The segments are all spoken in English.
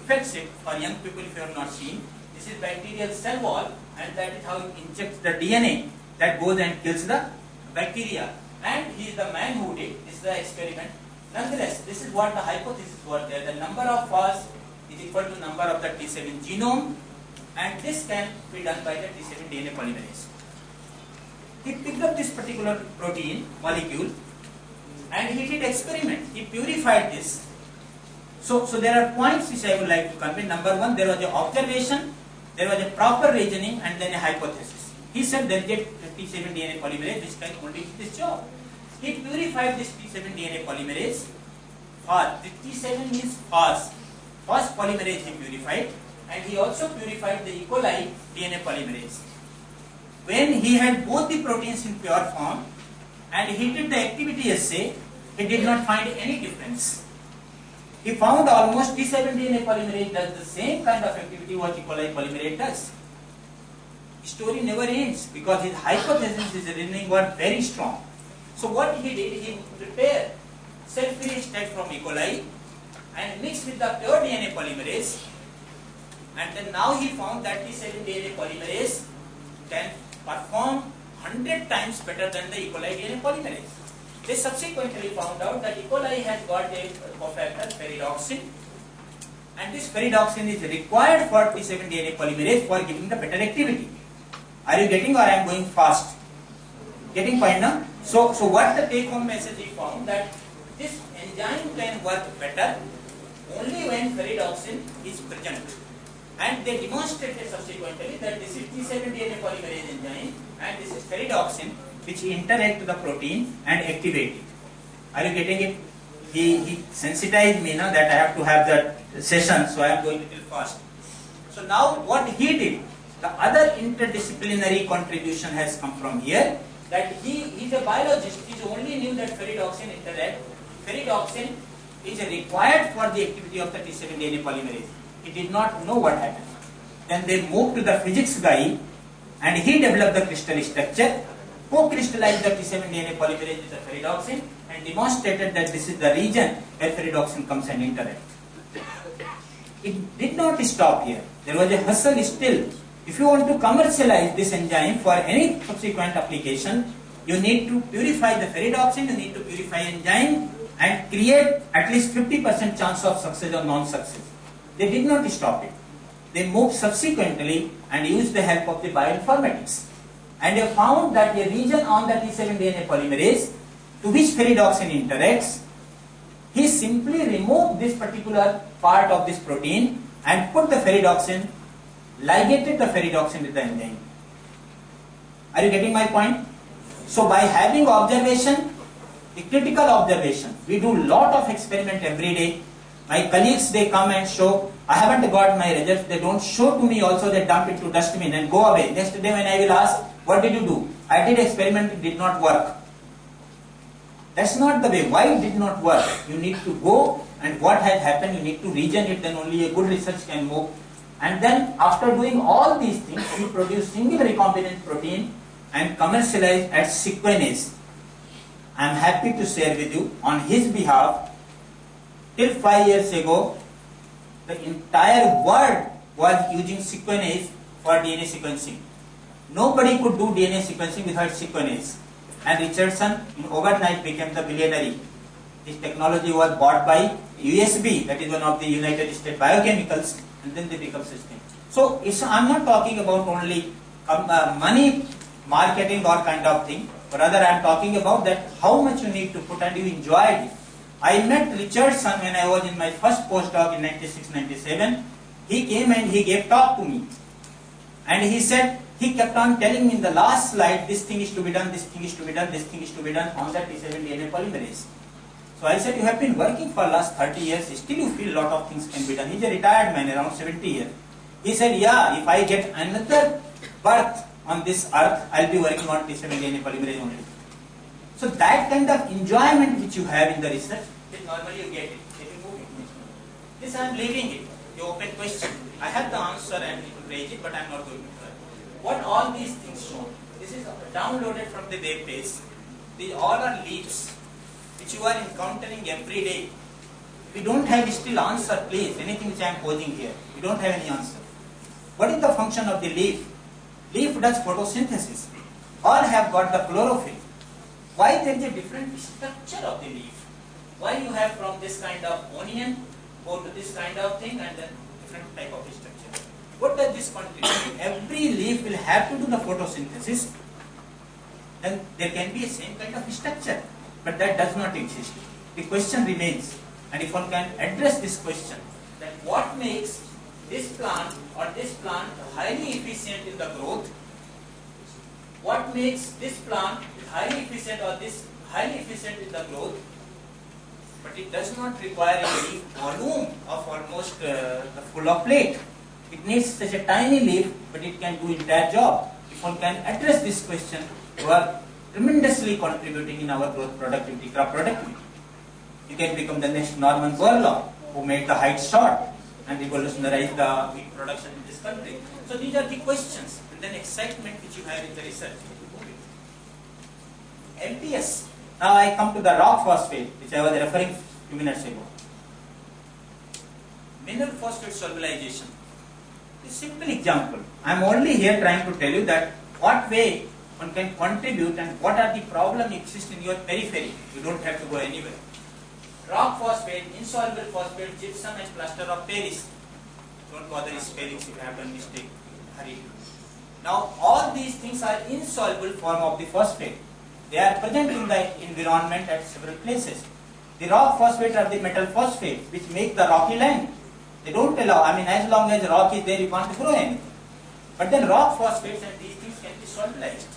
infects it. For young people, if you have not seen, this is bacterial cell wall, and that is how it injects the DNA that goes and kills the bacteria. And he is the man who did this is the experiment. Nonetheless, this is what the hypothesis was there. The number of FAS is equal to number of the T7 genome, and this can be done by the T7 DNA polymerase. He picked up this particular protein molecule and he did experiment. He purified this. So there are points which I would like to convey. Number one, there was an observation, there was a proper reasoning, and then a hypothesis. He said there is a T7 DNA polymerase which can only do this job. He purified this T7 DNA polymerase. The T7 means FAS. FAS polymerase he purified, and he also purified the E. coli DNA polymerase. When he had both the proteins in pure form and he did the activity assay, he did not find any difference. He found almost T7 DNA polymerase does the same kind of activity what E. coli polymerase does. The story never ends because his hypothesis, his reasoning was very strong. So what he did, he prepared cell-free extract from E. coli and mixed with the pure DNA polymerase, and then now he found that T7 DNA polymerase can perform 100 times better than the E. coli DNA polymerase. They subsequently found out that E. coli has got a cofactor ferredoxin, and this ferredoxin is required for T7 DNA polymerase for giving the better activity. Are you getting, or I am going fast? Getting point now? So what the take home message he found, that this enzyme can work better only when ferredoxin is present. And they demonstrated subsequently that this is T7 DNA polymerase enzyme and this is ferredoxin which interact with the protein and activate it. Are you getting it? He sensitized me now that I have to have that session, so I am going a little fast. So now what he did, the other interdisciplinary contribution has come from here, that he is a biologist. He only knew that ferredoxin interact. Ferredoxin is required for the activity of the T7 DNA polymerase. He did not know what happened. Then they moved to the physics guy and he developed the crystal structure, co-crystallized the T7 DNA polymerase with the ferredoxin and demonstrated that this is the region where ferredoxin comes and interacts. It did not stop here. There was a hustle still. If you want to commercialize this enzyme for any subsequent application, you need to purify the ferredoxin, you need to purify enzyme and create at least 50% chance of success or non-success. They did not stop it. They moved subsequently and used the help of the bioinformatics. And they found that a region on the T7 DNA polymerase to which ferredoxin interacts, he simply removed this particular part of this protein and put the ferredoxin, ligated the ferredoxin with the enzyme. Are you getting my point? So by having observation, the critical observation, we do lot of experiment every day. My colleagues, they come and show, I haven't got my results, they don't show to me also, they dump it to dustbin and go away. Next day when I will ask, what did you do? I did experiment, it did not work. That's not the way. Why it did not work? You need to go and what has happened, you need to reason it, then only a good research can move. And then after doing all these things, we produce single recombinant protein and commercialize at Sequenase. I am happy to share with you, on his behalf, till 5 years ago, the entire world was using Sequenase for DNA sequencing. Nobody could do DNA sequencing without Sequenase. And Richardson in overnight became the billionaire. This technology was bought by USB, that is one of the United States biochemicals, and then they become system. So I'm not talking about only money, marketing or kind of thing, but rather I'm talking about that how much you need to put and you enjoyed it. I met Richardson when I was in my first postdoc in 96-97. He came and he gave talk to me. And he said, he kept on telling me in the last slide, this thing is to be done, this thing is to be done, this thing is to be done on that T7 DNA polymerase. So I said, you have been working for last 30 years, still you feel lot of things can be done. He's a retired man, around 70 years. He said, yeah, if I get another birth on this earth, I'll be working on T7 DNA polymerase only. So that kind of enjoyment which you have in the research, normally you get it. This I am leaving it, the open question. I have the answer and you will raise it, but I am not going to try. What all these things show? This is downloaded from the web page. These all are leaves which you are encountering every day. We don't have still answer, please. Anything which I am posing here, we don't have any answer. What is the function of the leaf? Leaf does photosynthesis. All have got the chlorophyll. Why there is a different structure of the leaf? Why you have from this kind of onion go to this kind of thing and then different type of structure? What does this contribute? Every leaf will have to do the photosynthesis. Then there can be a same kind of structure, but that does not exist. The question remains, and if one can address this question, that what makes this plant or this plant highly efficient in the growth? What makes this plant highly efficient or this highly efficient in the growth? But it does not require a leaf volume of almost the full of plate. It needs such a tiny leaf, but it can do entire job. If one can address this question, you are tremendously contributing in our growth productivity, crop productivity. You can become the next Norman Borlaug, who made the height short and revolutionized the wheat production in this country. So these are the questions and then excitement which you have in the research. MPS. Now I come to the rock phosphate, which I was referring a few minutes ago. Mineral phosphate solubilization. A simple example. I am only here trying to tell you that what way one can contribute and what are the problems exist in your periphery. You don't have to go anywhere. Rock phosphate, insoluble phosphate, gypsum and plaster of Paris. Don't bother spelling if you have done mistake. Hurry. Now all these things are insoluble form of the phosphate. They are present in the environment at several places. The rock phosphate are the metal phosphate which make the rocky land. They don't allow, as long as rock is there, you can't grow anything. But then rock phosphates and these things can be solubilized.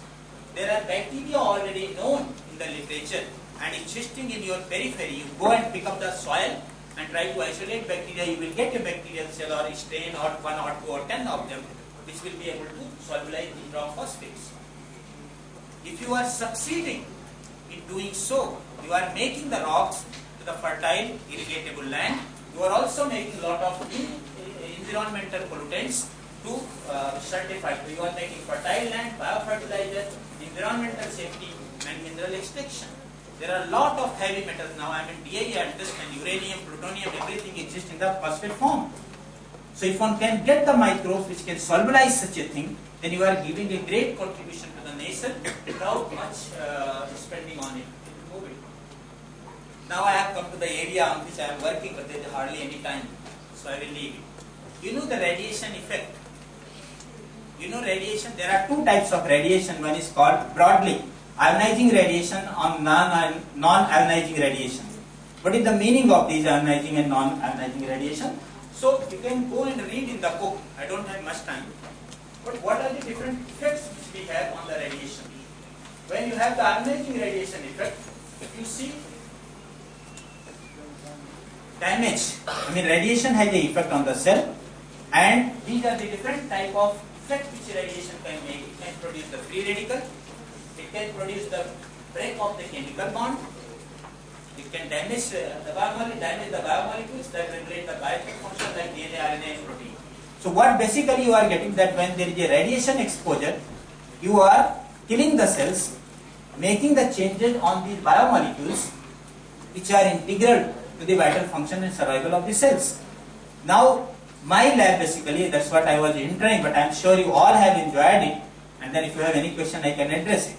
There are bacteria already known in the literature and existing in your periphery. You go and pick up the soil and try to isolate bacteria, you will get a bacterial cell or a strain or 1 or 2 or 10 of them which will be able to solubilize the rock phosphates. If you are succeeding in doing so, you are making the rocks to the fertile, irrigatable land. You are also making a lot of environmental pollutants to certify. So you are making fertile land, biofertilizer, environmental safety and mineral extraction. There are a lot of heavy metals now. DI and uranium, plutonium, everything exists in the phosphate form. So if one can get the microbes which can solubilize such a thing, then you are giving a great contribution to the nation without much spending on it. Move it. Now I have come to the area on which I am working, but there is hardly any time, so I will leave it. You know the radiation effect. You know radiation, there are two types of radiation. One is called broadly ionizing radiation and non-ionizing radiation. What is the meaning of these ionizing and non-ionizing radiation? So you can go and read in the book. I don't have much time. But what are the different effects which we have on the radiation? When you have the ionizing radiation effect, you see damage. Radiation has an effect on the cell, and these are the different type of effect which radiation can make. It can produce the free radical, it can produce the break of the chemical bond, it can damage the biomolecules that regulate the biochemical function like DNA, RNA and protein. So what basically you are getting that when there is a radiation exposure, you are killing the cells, making the changes on these biomolecules which are integral to the vital function and survival of the cells. Now my lab basically, that's what I was entering, but I am sure you all have enjoyed it, and then if you have any question I can address it.